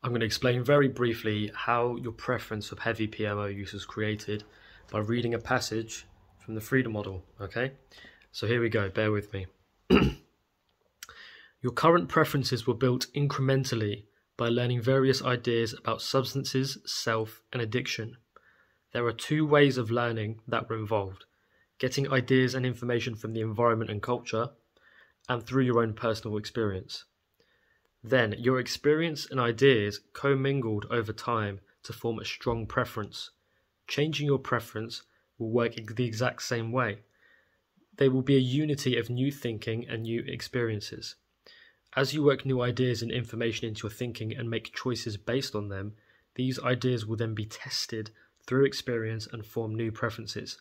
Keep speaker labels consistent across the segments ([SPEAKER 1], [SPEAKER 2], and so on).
[SPEAKER 1] I'm going to explain very briefly how your preference of heavy PMO use is created by reading a passage from the Freedom Model, okay? So here we go, bear with me. Your current preferences were built incrementally by learning various ideas about substances, self, and addiction. There are two ways of learning that were involved: getting ideas and information from the environment and culture, and through your own personal experience. Then, your experience and ideas commingled over time to form a strong preference. Changing your preference will work the exact same way. They will be a unity of new thinking and new experiences. As you work new ideas and information into your thinking and make choices based on them, these ideas will then be tested through experience and form new preferences.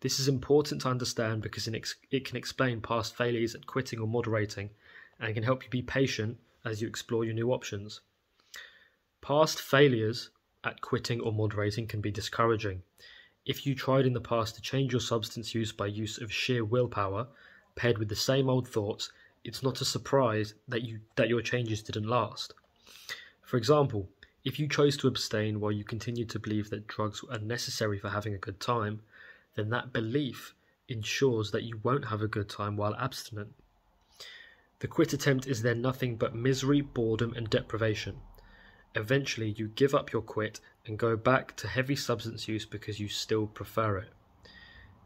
[SPEAKER 1] This is important to understand because it can explain past failures at quitting or moderating, and can help you be patient as you explore your new options. Past failures at quitting or moderating can be discouraging. If you tried in the past to change your substance use by use of sheer willpower, paired with the same old thoughts, it's not a surprise that your changes didn't last. For example, if you chose to abstain while you continued to believe that drugs are necessary for having a good time, then that belief ensures that you won't have a good time while abstinent. The quit attempt is then nothing but misery, boredom, and deprivation. Eventually, you give up your quit and go back to heavy substance use because you still prefer it.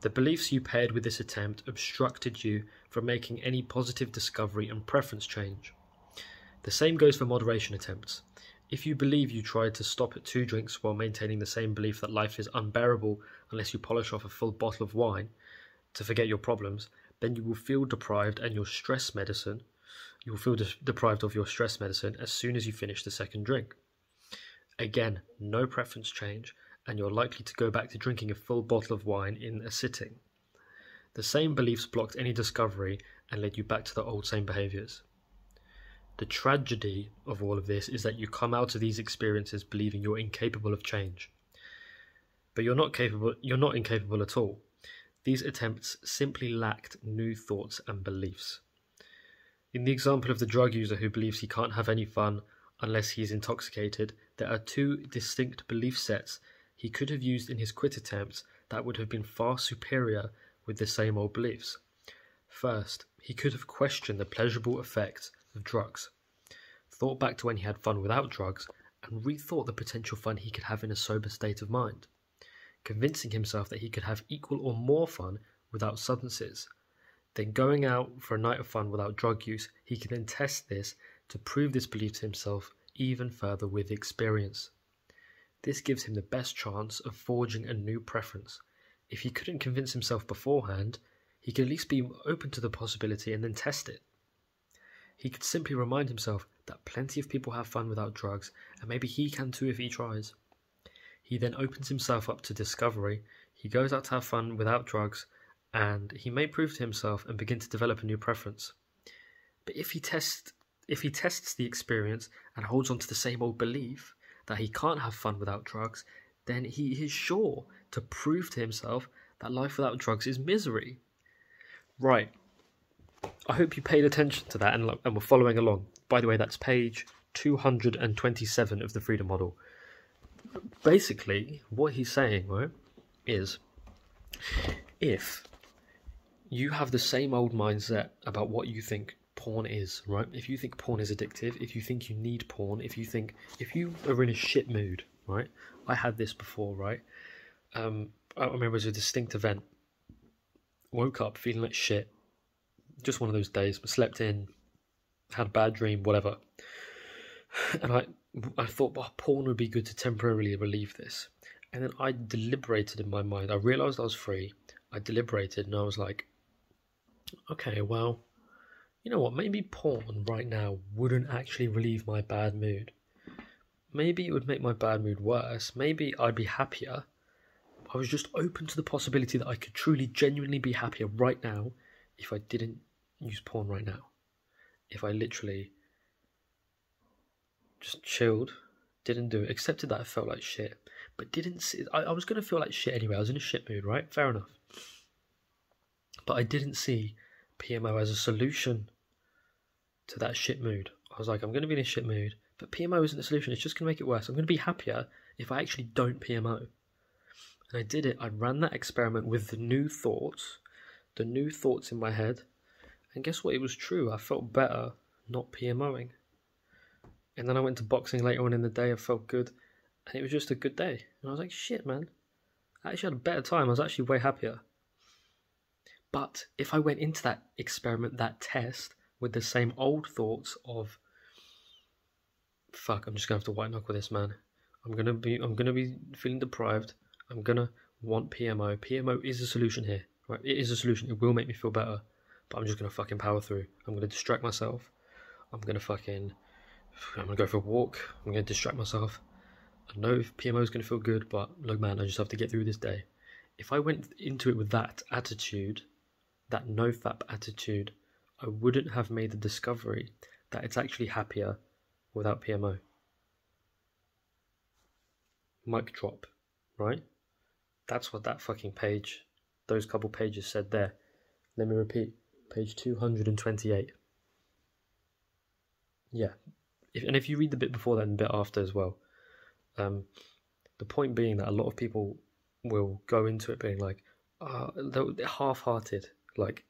[SPEAKER 1] The beliefs you paired with this attempt obstructed you from making any positive discovery and preference change. The same goes for moderation attempts. If you believe you tried to stop at 2 drinks while maintaining the same belief that life is unbearable unless you polish off a full bottle of wine to forget your problems, then you will feel deprived of your stress medicine as soon as you finish the second drink. Again, no preference change, and you're likely to go back to drinking a full bottle of wine in a sitting. The same beliefs blocked any discovery and led you back to the old same behaviours. The tragedy of all of this is that you come out of these experiences believing you're incapable of change. But you're not incapable at all. These attempts simply lacked new thoughts and beliefs. In the example of the drug user who believes he can't have any fun unless he is intoxicated, there are 2 distinct belief sets he could have used in his quit attempts that would have been far superior with the same old beliefs. First, he could have questioned the pleasurable effects of drugs, thought back to when he had fun without drugs, and rethought the potential fun he could have in a sober state of mind, convincing himself that he could have equal or more fun without substances. Then going out for a night of fun without drug use, he can then test this to prove this belief to himself even further with experience. This gives him the best chance of forging a new preference. If he couldn't convince himself beforehand, he could at least be open to the possibility and then test it. He could simply remind himself that plenty of people have fun without drugs, and maybe he can too if he tries. He then opens himself up to discovery. He goes out to have fun without drugs, and he may prove to himself and begin to develop a new preference. But if he tests the experience and holds on to the same old belief that he can't have fun without drugs, then he is sure to prove to himself that life without drugs is misery. Right. I hope you paid attention to that and were following along. By the way, that's page 227 of the Freedom Model. Basically, what he's saying, right, is if you have the same old mindset about what you think porn is, right? If you think porn is addictive, if you think you need porn, if you are in a shit mood, right? I had this before, right? I remember it was a distinct event. Woke up feeling like shit. Just one of those days, but slept in, had a bad dream, whatever. And I thought, well, porn would be good to temporarily relieve this. And then I deliberated in my mind. I realised I was free. I deliberated and I was like, okay, well, you know what, maybe porn right now wouldn't actually relieve my bad mood. Maybe it would make my bad mood worse. Maybe I'd be happier. I was just open to the possibility that I could truly, genuinely be happier right now if I didn't use porn right now. If I literally just chilled, didn't do it, accepted that I felt like shit, but didn't see, I was going to feel like shit anyway. I was in a shit mood, right? Fair enough. But I didn't see PMO as a solution to that shit mood. I was like, I'm going to be in a shit mood, But PMO isn't the solution. It's just going to make it worse. I'm going to be happier if I actually don't PMO. And I did it. I ran that experiment with the new thoughts in my head. And guess what? It was true. I felt better not PMOing. And then I went to boxing later on in the day. I felt good. And it was just a good day. And I was like, shit, man. I actually had a better time. I was actually way happier. But if I went into that experiment, that test, with the same old thoughts of, fuck, I'm just gonna have to white knuckle this, man. I'm gonna be feeling deprived. I'm gonna want PMO. PMO is a solution here, right? It is a solution. It will make me feel better. But I'm just gonna fucking power through. I'm gonna distract myself. I'm gonna go for a walk. I'm gonna distract myself. I know if PMO is gonna feel good, but look, man, I just have to get through this day. If I went into it with that attitude, that no-fap attitude, I wouldn't have made the discovery that it's actually happier without PMO. Mic drop, right? That's what that fucking page, those couple pages said there. Let me repeat, page 228. Yeah, if you read the bit before that and the bit after as well, the point being that a lot of people will go into it being like, they're half-hearted, like,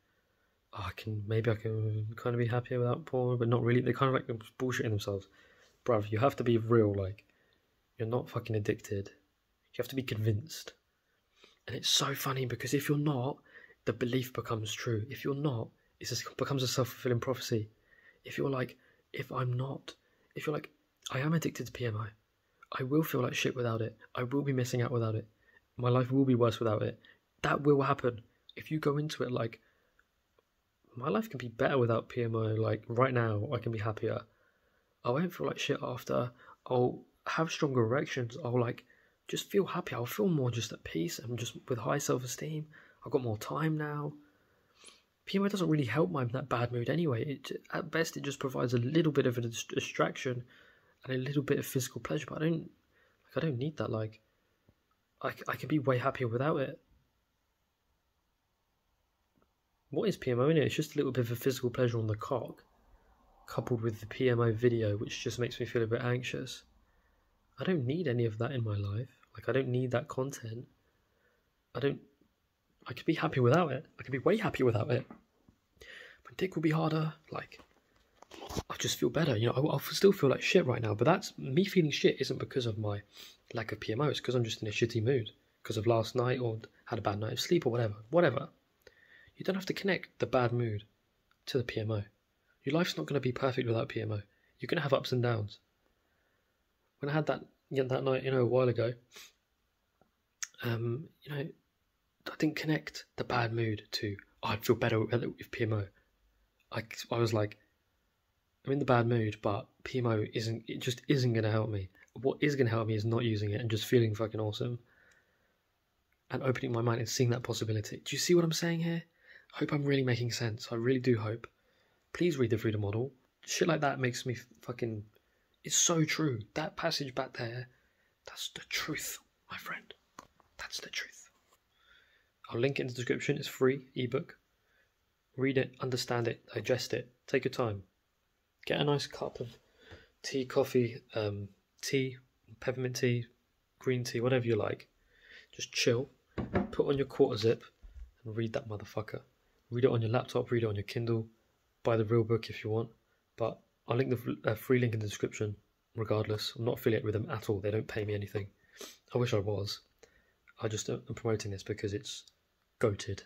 [SPEAKER 1] maybe I can kind of be happier without porn, but not really. They're kind of like bullshitting themselves. Bruv, you have to be real, like, you're not fucking addicted. You have to be convinced. And it's so funny because if you're not, the belief becomes true. If you're not, it becomes a self-fulfilling prophecy. If you're like, if you're like, I am addicted to PMO, I will feel like shit without it. I will be missing out without it. My life will be worse without it. That will happen. If you go into it like, my life can be better without PMO, like right now I can be happier. I won't feel like shit after. I'll have stronger erections. I'll like just feel happy. I'll feel more just at peace and just with high self-esteem. I've got more time now. PMO doesn't really help my that bad mood anyway. At best it just provides a little bit of a distraction and a little bit of physical pleasure, but I don't need that. Like I can be way happier without it. What is PMO in it? It's just a little bit of a physical pleasure on the cock, coupled with the PMO video, which just makes me feel a bit anxious. I don't need any of that in my life. Like, I don't need that content. I could be happy without it. I could be way happier without it. My dick will be harder. Like, I just feel better. You know, I'll still feel like shit right now, but that's me feeling shit isn't because of my lack of PMO. It's because I'm just in a shitty mood because of last night or had a bad night of sleep or whatever. You don't have to connect the bad mood to the PMO. Your life's not going to be perfect without PMO. You're going to have ups and downs. When I had that night, a while ago, I didn't connect the bad mood to, I'd feel better with PMO. I was like, I'm in the bad mood, but PMO isn't going to help me. What is going to help me is not using it and just feeling fucking awesome. And opening my mind and seeing that possibility. Do you see what I'm saying here? I hope I'm really making sense. I really do hope. Please read the Freedom Model. Shit like that makes me fucking... It's so true. That passage back there, that's the truth, my friend. That's the truth. I'll link it in the description. It's free, ebook. Read it, understand it, digest it. Take your time. Get a nice cup of tea, coffee, tea, peppermint tea, green tea, whatever you like. Just chill. Put on your quarter zip and read that motherfucker. Read it on your laptop, read it on your Kindle. Buy the real book if you want. But I'll link the free link in the description regardless. I'm not affiliated with them at all. They don't pay me anything. I wish I was. I just am promoting this because it's goated,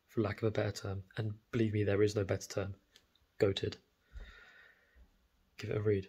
[SPEAKER 1] for lack of a better term. And believe me, there is no better term. Goated. Give it a read.